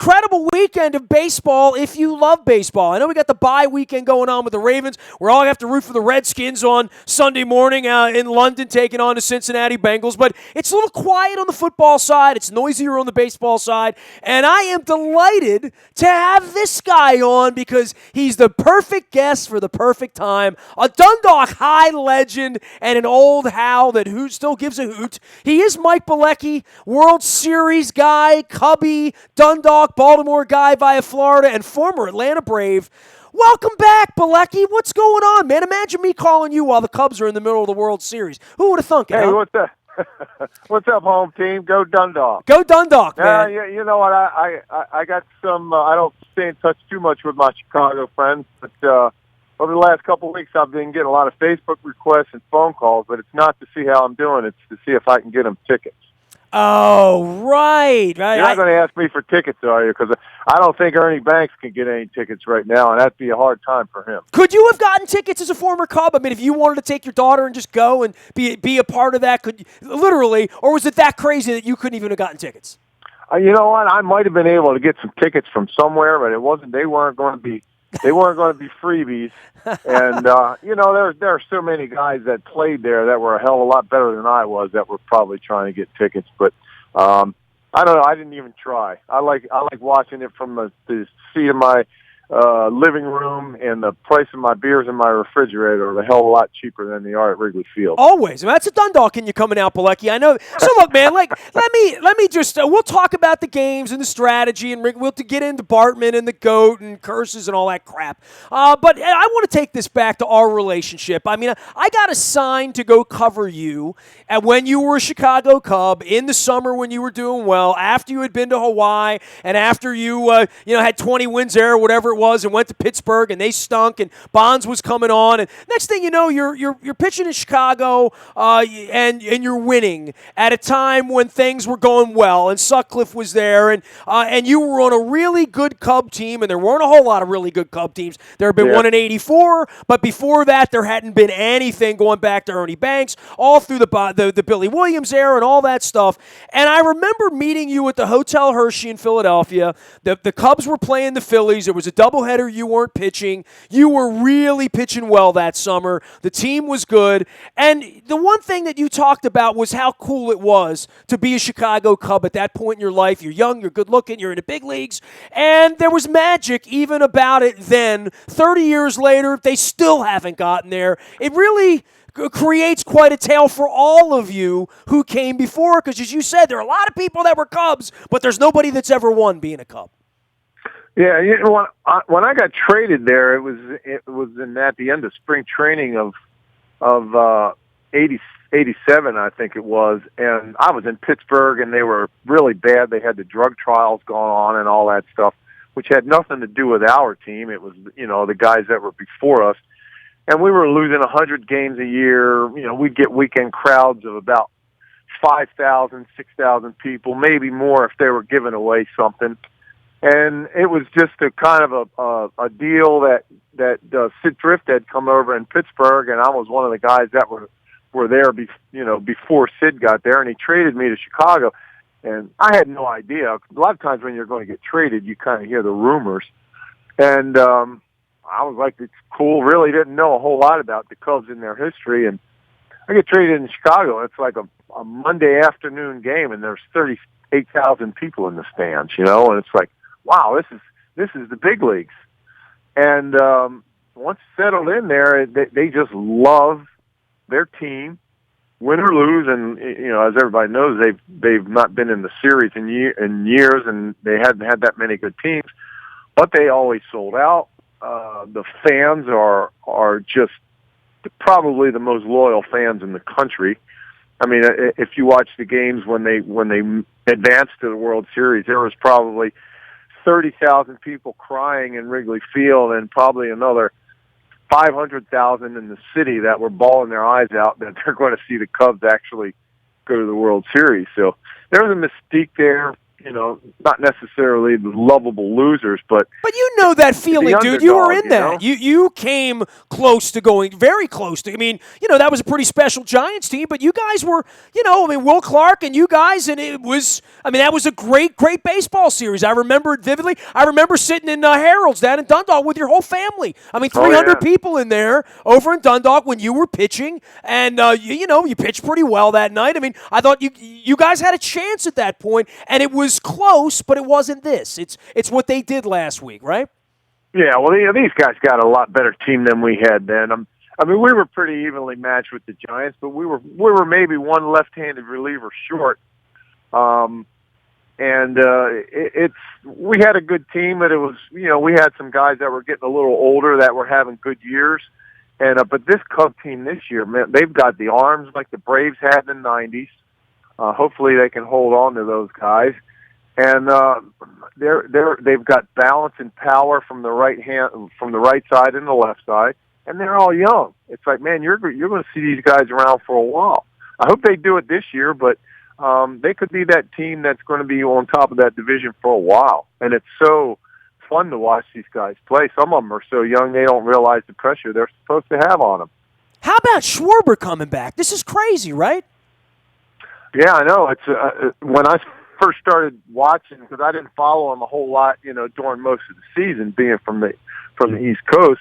incredible weekend of baseball if you love baseball. I know we got the bye weekend going on with the Ravens. We're all going to have to root for the Redskins on Sunday morning in London taking on the Cincinnati Bengals. But it's a little quiet on the football side. It's noisier on the baseball side. And I am delighted to have this guy on because he's the perfect guest for the perfect time. A Dundalk High legend and an old Hal that still gives a hoot. He is Mike Bilecki, World Series guy, Cubby, Dundalk, Baltimore guy via Florida, and former Atlanta Brave. Welcome back, Bilecki. What's going on, man? Imagine me calling you while the Cubs are in the middle of the World Series. Who would have thunk it, Hey, huh? what's up? What's up, home team? Go Dundalk. Go Dundalk, man. You know what? I got some. I don't stay in touch too much with my Chicago friends, but over the last couple of weeks, I've been getting a lot of Facebook requests and phone calls. But it's not to see how I'm doing; it's to see if I can get them tickets. Oh, right. You're not going to ask me for tickets, are you? Because I don't think Ernie Banks can get any tickets right now, and that'd be a hard time for him. Could you have gotten tickets as a former Cub? I mean, if you wanted to take your daughter and just go and be a part of that, could you, literally, or was it that crazy that you couldn't even have gotten tickets? You know what? I might have been able to get some tickets from somewhere, but it wasn't. They weren't going to be. They weren't going to be freebies. And you know, there are so many guys that played there that were a hell of a lot better than I was that were probably trying to get tickets. But I don't know. I didn't even try. I like watching it from the seat of my living room, and the price of my beers in my refrigerator are a hell of a lot cheaper than they are at Wrigley Field. Always. That's a Dundalk in you coming out, Bilecki. I know. So look, man. Like, let me just. We'll talk about the games and the strategy, and we'll get into Bartman and the goat and curses and all that crap. But I want to take this back to our relationship. I mean, I got assigned to go cover you when you were a Chicago Cub in the summer when you were doing well, after you had been to Hawaii, and after you had 20 wins there or whatever it was, and went to Pittsburgh and they stunk, and Bonds was coming on, and next thing you know, you're pitching in Chicago and you're winning at a time when things were going well, and Sutcliffe was there, and you were on a really good Cub team, and there weren't a whole lot of really good Cub teams. There had been one in '84, but before that, there hadn't been anything going back to Ernie Banks, all through the Billy Williams era and all that stuff. And I remember meeting you at the Hotel Hershey in Philadelphia. The Cubs were playing the Phillies. It was a doubleheader. You weren't pitching. You were really pitching well that summer. The team was good. And the one thing that you talked about was how cool it was to be a Chicago Cub at that point in your life. You're young, you're good looking, you're in the big leagues. And there was magic even about it then. 30 years later, they still haven't gotten there. It really creates quite a tale for all of you who came before, because as you said, there are a lot of people that were Cubs, but there's nobody that's ever won being a Cub. Yeah, you know, when I got traded there, it was at the end of spring training of 87, I think it was, and I was in Pittsburgh, and they were really bad. They had the drug trials going on and all that stuff, which had nothing to do with our team. It was, you know, the guys that were before us, and we were losing 100 games a year. You know, we'd get weekend crowds of about 5,000, 6,000 people, maybe more if they were giving away something. And it was just a kind of a deal that Sid Drift had come over in Pittsburgh, and I was one of the guys that were there before Sid got there, and he traded me to Chicago. And I had no idea. A lot of times when you're going to get traded, you kind of hear the rumors. And I was like, it's cool. Really didn't know a whole lot about the Cubs in their history. And I get traded in Chicago. It's like a Monday afternoon game, and there's 38,000 people in the stands, you know, and it's like, wow, this is the big leagues. And once settled in there, they just love their team, win or lose. And you know, as everybody knows, they've not been in the series in years, and they hadn't had that many good teams. But they always sold out. The fans are just probably the most loyal fans in the country. I mean, if you watch the games when they advanced to the World Series, there was probably 30,000 people crying in Wrigley Field, and probably another 500,000 in the city that were bawling their eyes out that they're going to see the Cubs actually go to the World Series. So there was a mystique there. not necessarily the lovable losers, but you know that feeling, dude. You were in that. You know? You came close to going, very close to. I mean, that was a pretty special Giants team, but you guys were, Will Clark and you guys, and it was, that was a great, great baseball series. I remember it vividly. I remember sitting in Harold's down in Dundalk with your whole family. 300 people in there over in Dundalk when you were pitching, and you pitched pretty well that night. I thought you guys had a chance at that point, and it was close, but it wasn't this. It's what they did last week, right? Yeah, well, these guys got a lot better team than we had then. We were pretty evenly matched with the Giants, but we were maybe one left-handed reliever short. We had a good team, but it was, we had some guys that were getting a little older that were having good years. But this Cub team this year, man, they've got the arms like the Braves had in the 90s. Hopefully they can hold on to those guys. And they've got balance and power from the right side and the left side, and they're all young. It's like, man, you're going to see these guys around for a while. I hope they do it this year, but they could be that team that's going to be on top of that division for a while. And it's so fun to watch these guys play. Some of them are so young they don't realize the pressure they're supposed to have on them. How about Schwarber coming back? This is crazy, right? Yeah, I know. It's when I first started watching, because I didn't follow him a whole lot, during most of the season, being from the East Coast,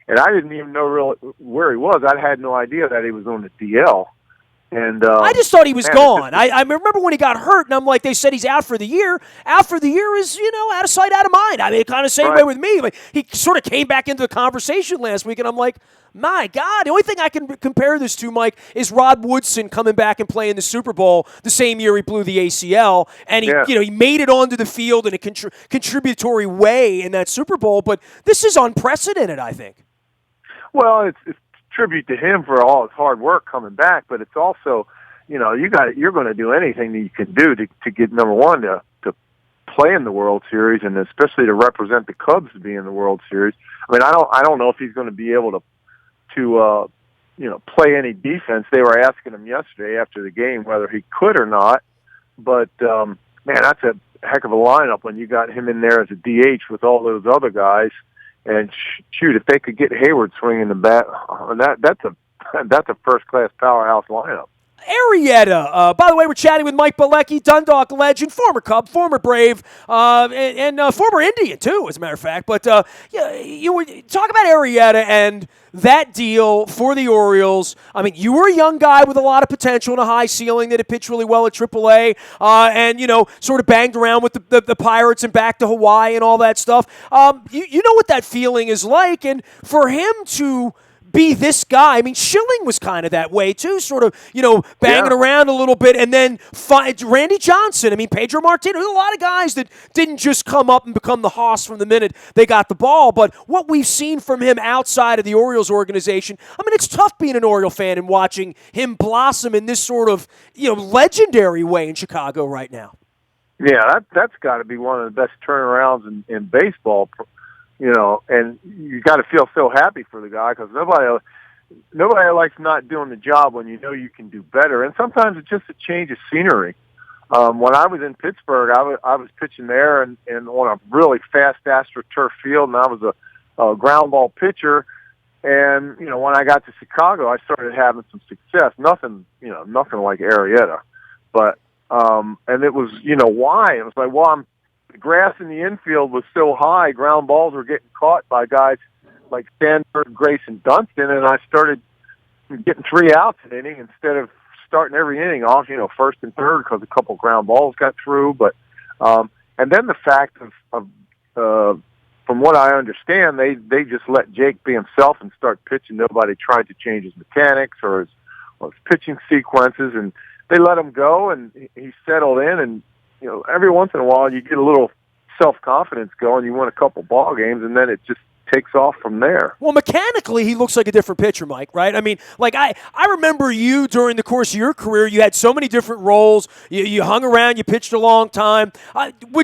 and I didn't even know really where he was. I had no idea that he was on the DL. And I just thought he was gone. I remember when he got hurt, and I'm like, they said he's out for the year. Out for the year is, out of sight, out of mind. Kind of same way with me. But he sort of came back into the conversation last week, and I'm like, my God, the only thing I can compare this to, Mike, is Rod Woodson coming back and playing the Super Bowl the same year he blew the ACL, and he made it onto the field in a contributory way in that Super Bowl. But this is unprecedented, I think. Well, it's tribute to him for all his hard work coming back, but it's also, you're going to do anything that you can do to get, number one, to play in the World Series, and especially to represent the Cubs to be in the World Series. I don't know if he's going to be able to play any defense. They were asking him yesterday after the game whether he could or not, but man, that's a heck of a lineup when you got him in there as a DH with all those other guys. And shoot, if they could get Hayward swinging the bat, that's a first-class powerhouse lineup. Arrieta. By the way, we're chatting with Mike Bilecki, Dundalk legend, former Cub, former Brave, and former Indian, too, as a matter of fact. But you were talk about Arrieta and that deal for the Orioles. You were a young guy with a lot of potential and a high ceiling that had pitched really well at AAA and, sort of banged around with the Pirates and back to Hawaii and all that stuff. You know what that feeling is like, and for him to be this guy. Schilling was kind of that way too, sort of, banging around a little bit, and then Randy Johnson. Pedro Martinez. There's a lot of guys that didn't just come up and become the hoss from the minute they got the ball, but what we've seen from him outside of the Orioles organization, it's tough being an Oriole fan and watching him blossom in this sort of, legendary way in Chicago right now. Yeah, that's got to be one of the best turnarounds in baseball. And you got to feel so happy for the guy, because nobody likes not doing the job when you know you can do better. And sometimes it's just a change of scenery. When I was in Pittsburgh, I was pitching there and on a really fast AstroTurf field, and I was a ground ball pitcher. And when I got to Chicago, I started having some success. Nothing like Arrieta, but and it was why it was like, the grass in the infield was so high, ground balls were getting caught by guys like Sandberg, Grayson, Dunston, and I started getting 3 outs an inning instead of starting every inning off, first and third, because a couple ground balls got through. But and then the fact of from what I understand, they just let Jake be himself and start pitching. Nobody tried to change his mechanics or his pitching sequences, and they let him go, and he settled in. And every once in a while you get a little self-confidence going, you win a couple ball games, and then it just takes off from there. Well, mechanically, he looks like a different pitcher, Mike, right? I mean, like, I remember you during the course of your career, you had so many different roles. You hung around, you pitched a long time.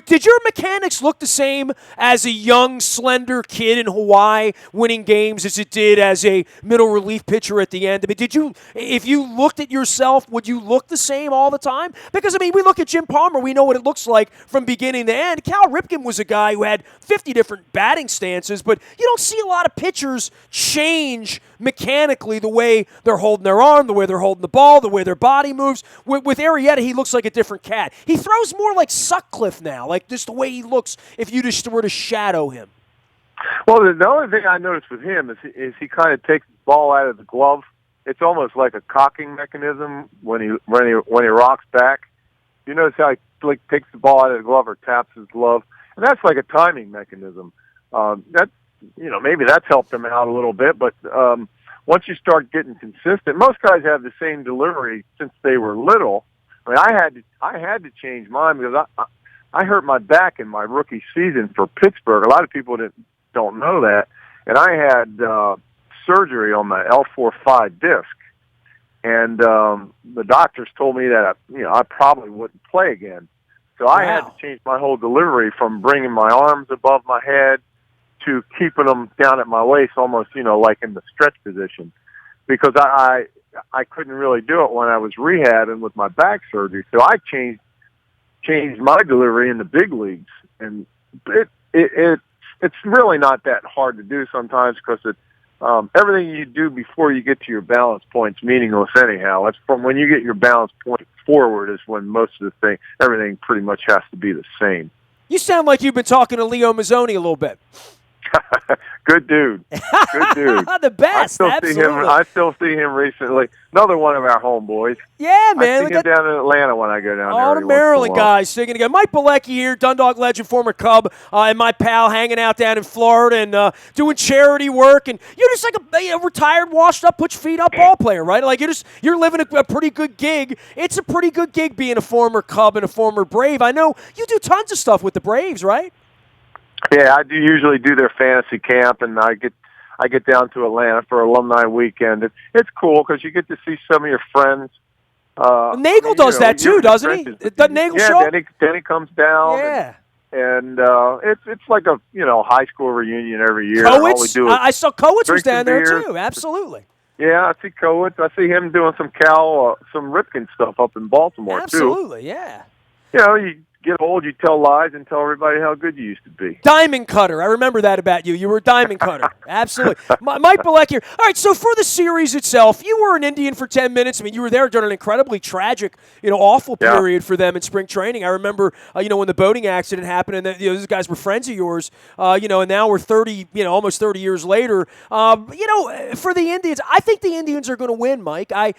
Did your mechanics look the same as a young, slender kid in Hawaii winning games as it did as a middle relief pitcher at the end? I mean, if you looked at yourself, would you look the same all the time? Because, I mean, we look at Jim Palmer, we know what it looks like from beginning to end. Cal Ripken was a guy who had 50 different batting stances, but you don't see a lot of pitchers change mechanically the way they're holding their arm, the way they're holding the ball, the way their body moves. With Arrieta, he looks like a different cat. He throws more like Sutcliffe now, like just the way he looks if you just were to shadow him. Well, the only thing I noticed with him is he kind of takes the ball out of the glove. It's almost like a cocking mechanism when he rocks back. You notice how he takes the ball out of the glove or taps his glove, and that's like a timing mechanism. Maybe that's helped him out a little bit, but once you start getting consistent, most guys have the same delivery since they were little. I mean, I had to change mine because I hurt my back in my rookie season for Pittsburgh. A lot of people don't know that, and I had surgery on my L4-5 disc, and the doctors told me that I probably wouldn't play again. So I had to change my whole delivery from bringing my arms above my head to keeping them down at my waist, almost, like in the stretch position, because I couldn't really do it when I was rehabbing with my back surgery. So I changed my delivery in the big leagues, and it's really not that hard to do sometimes because everything you do before you get to your balance point's meaningless anyhow. It's from when you get your balance point forward is when most of everything pretty much has to be the same. You sound like you've been talking to Leo Mazzoni a little bit. Good dude. Good dude. The best. I still see him recently. Another one of our homeboys. Yeah, man. I see him down in Atlanta when I go down there. All the Maryland guys singing again. Mike Bilecki here, Dundalk legend, former Cub, and my pal hanging out down in Florida and doing charity work. And you're just like a retired, washed up, put your feet up ball player, right? Like you're living a pretty good gig. It's a pretty good gig being a former Cub and a former Brave. I know you do tons of stuff with the Braves, right? Yeah, I do usually do their fantasy camp, and I get down to Atlanta for alumni weekend. It's cool because you get to see some of your friends. Nagel does that too, doesn't he? Doesn't Nagel show? Yeah, Denny comes down. Yeah. And it's like a high school reunion every year. Kowitz? I saw Kowitz was down there too. Absolutely. Yeah, I see Kowitz. I see him doing some Ripken stuff up in Baltimore too. Absolutely, yeah. You get old, you tell lies and tell everybody how good you used to be. Diamond cutter. I remember that about you. You were a diamond cutter. Absolutely. Mike Bilecki here. All right, so for the series itself, you were an Indian for 10 minutes. I mean, you were there during an incredibly tragic, awful period for them in spring training. I remember, when the boating accident happened and these guys were friends of yours, and now we're 30, almost 30 years later. For the Indians, I think the Indians are going to win, Mike. I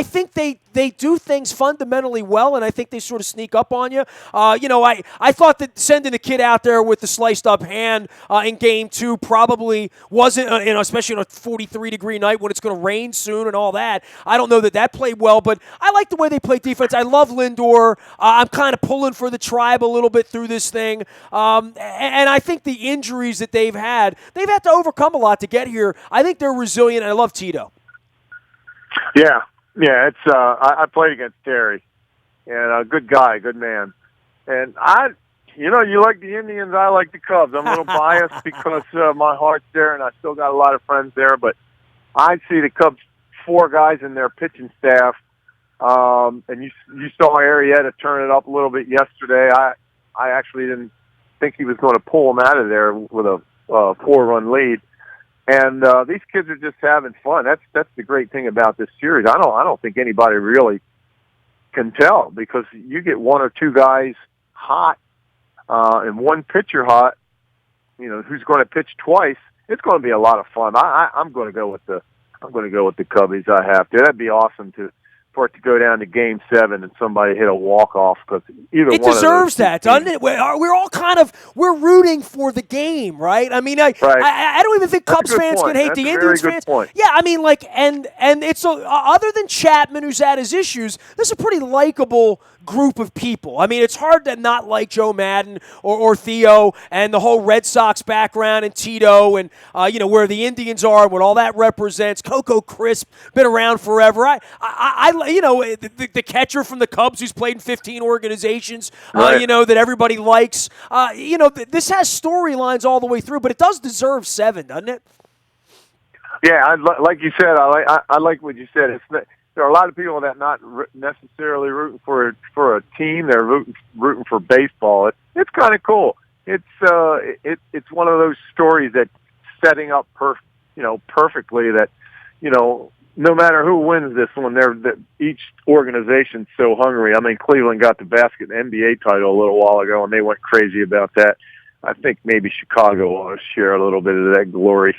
think they do things fundamentally well, and I think they sort of sneak up on you. I thought that sending the kid out there with the sliced up hand in Game 2 probably wasn't, especially on a 43-degree night when it's going to rain soon and all that. I don't know that played well, but I like the way they play defense. I love Lindor. I'm kind of pulling for the Tribe a little bit through this thing, and I think the injuries that they've had to overcome a lot to get here. I think they're resilient, and I love Tito. Yeah, it's I played against Terry, and a good guy, good man. And you like the Indians, I like the Cubs. I'm a little biased because my heart's there, and I still got a lot of friends there. But I see the Cubs, 4 guys in their pitching staff, and you saw Arrieta turn it up a little bit yesterday. I actually didn't think he was going to pull him out of there with a 4-run lead. And these kids are just having fun. That's the great thing about this series. I don't think anybody really can tell because you get 1 or 2 guys hot and 1 pitcher hot, who's going to pitch twice. It's going to be a lot of fun. I'm going to go with the Cubbies. I have to. That'd be awesome for it to go down to Game 7 and somebody hit a walk-off because either it one deserves of that, doesn't it? We're all we're rooting for the game, right? I mean, I don't even think Cubs fans can hate the Indians fans. Point. Yeah, I mean, and it's other than Chapman, who's had his issues, this is a pretty likable group of people. I mean, it's hard to not like Joe Madden or Theo and the whole Red Sox background and Tito and, where the Indians are and what all that represents. Coco Crisp, been around forever. The catcher from the Cubs who's played in 15 organizations, Right. that everybody likes. This has storylines all the way through, but it does deserve 7, doesn't it? Yeah, like you said, I like what you said. There are a lot of people that not necessarily rooting for a team. They're rooting for baseball. It's kind of cool. It's one of those stories that's setting up perfectly that no matter who wins this one, each organization's so hungry. I mean, Cleveland got the NBA title a little while ago, and they went crazy about that. I think maybe Chicago ought to share a little bit of that glory.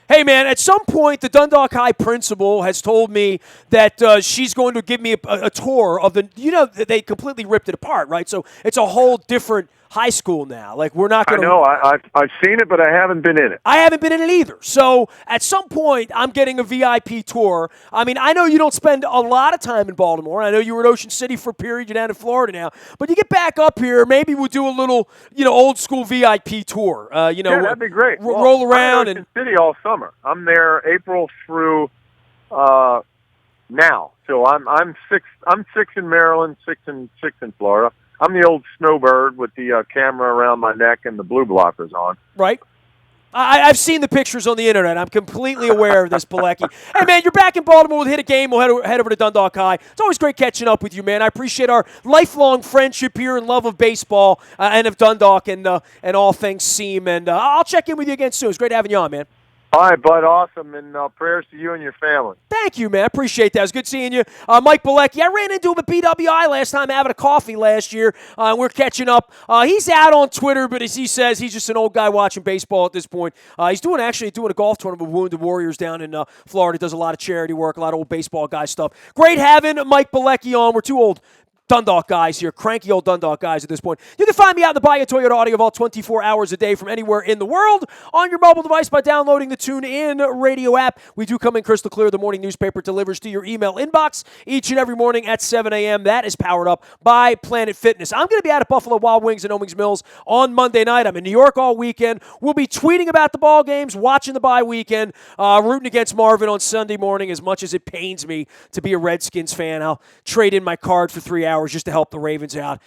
Hey, man, at some point, the Dundalk High principal has told me that she's going to give me a tour of they completely ripped it apart, right? So it's a whole different high school now. Like, we're not going to... I know. I've seen it, but I haven't been in it. I haven't been in it either. So at some point, I'm getting a VIP tour. I mean, I know you don't spend a lot of time in Baltimore. I know you were in Ocean City for a period. You're down in Florida now. But you get back up here, maybe we'll do a little, old school VIP tour. Yeah, that'd be great. Roll around. I'm in Ocean City all summer. I'm there April through now. So I'm six in Maryland, six in Florida. I'm the old snowbird with the camera around my neck and the blue blockers on. Right. I've seen the pictures on the internet. I'm completely aware of this, Pilecki. Hey, man, you're back in Baltimore. We'll hit a game. We'll head over to Dundalk High. It's always great catching up with you, man. I appreciate our lifelong friendship here and love of baseball and of Dundalk and all things Seam. And I'll check in with you again soon. It's great having you on, man. All right, bud, awesome, and prayers to you and your family. Thank you, man. Appreciate that. It was good seeing you. Mike Pilecki, I ran into him at BWI last time having a coffee last year. We're catching up. He's out on Twitter, but as he says, he's just an old guy watching baseball at this point. He's doing a golf tournament with Wounded Warriors down in Florida. Does a lot of charity work, a lot of old baseball guy stuff. Great having Mike Pilecki on. We're too old Dundalk guys here, cranky old Dundalk guys at this point. You can find me out in the Bayou Toyota Audio Vault 24 hours a day from anywhere in the world on your mobile device by downloading the TuneIn radio app. We do come in crystal clear. The morning newspaper delivers to your email inbox each and every morning at 7 a.m. That is powered up by Planet Fitness. I'm going to be out at Buffalo Wild Wings and Owings Mills on Monday night. I'm in New York all weekend. We'll be tweeting about the ball games, watching the bye weekend, rooting against Marvin on Sunday morning. As much as it pains me to be a Redskins fan, I'll trade in my card for 3 hours just to help the Ravens out.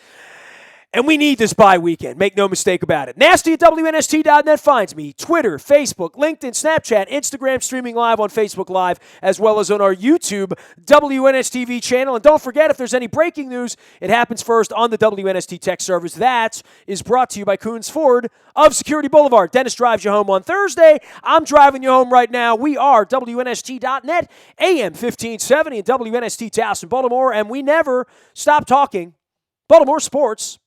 And we need this bye weekend. Make no mistake about it. Nasty at WNST.net finds me. Twitter, Facebook, LinkedIn, Snapchat, Instagram, streaming live on Facebook Live, as well as on our YouTube WNSTV channel. And don't forget, if there's any breaking news, it happens first on the WNST tech service. That is brought to you by Coons Ford of Security Boulevard. Dennis drives you home on Thursday. I'm driving you home right now. We are WNST.net, AM 1570, and WNST Taos in Baltimore. And we never stop talking Baltimore sports.